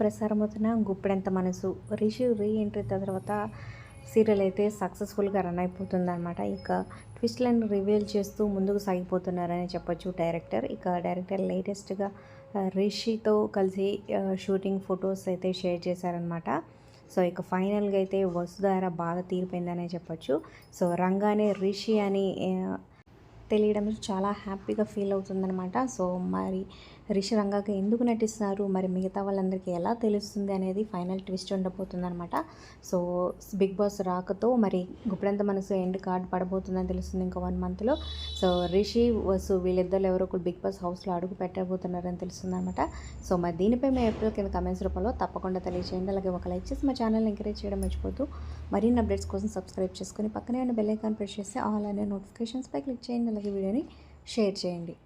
ప్రసారమవుతున్న గుప్పెడంత మనసు Rishi re entry తర్వాత serial అయితే సక్సెస్ఫుల్గా రన్ అయిపోతుందన్నమాట. ఇక ట్విస్ట్లను రివీల్ చేస్తూ ముందుకు సాగిపోతున్నారని చెప్పొచ్చు డైరెక్టర్. ఇక డైరెక్టర్ లేటెస్ట్గా రిషితో కలిసి షూటింగ్ ఫొటోస్ అయితే షేర్ చేశారనమాట. సో ఇక ఫైనల్గా అయితే వసుధార బాగా తీరిపోయిందనే చెప్పొచ్చు. సో రంగానే రిషి అని తెలియడం చాలా హ్యాపీగా ఫీల్ అవుతుందనమాట. సో మరి రిషి రంగాకి ఎందుకు నటిస్తున్నారు, మరి మిగతా వాళ్ళందరికీ ఎలా తెలుస్తుంది అనేది ఫైనల్ ట్విస్ట్ ఉండబోతుందనమాట. సో బిగ్ బాస్ రాకతో మరి గుప్పెడంత మనసు ఎండ్ కార్డ్ పడబోతుందని తెలుస్తుంది ఇంకా 1 మంత్లో. సో రిషి వసు వీళ్ళిద్దరు ఎవరో ఒకరు బిగ్ బాస్ హౌస్లో అడుగు పెట్టబోతున్నారని తెలుస్తుంది అనమాట. సో మరి దీనిపై మీ ఏప్రిల్ కింద కమెంట్స్ రూపంలో తప్పకుండా తెలియజేయండి. అలాగే ఒక లైక్ చేసి మా ఛానల్ని ఎంకరేజ్ చేయడం మర్చిపోతూ మరిన్ని అప్డేట్స్ కోసం సబ్స్క్రైబ్ చేసుకొని పక్కనే ఉన్న బెల్ ఐకాన్ ప్రెస్ చేసి ఆల్ అనే నోటిఫికేషన్స్పై క్లిక్ చేయండి. అలాగే వీడియోని షేర్ చేయండి.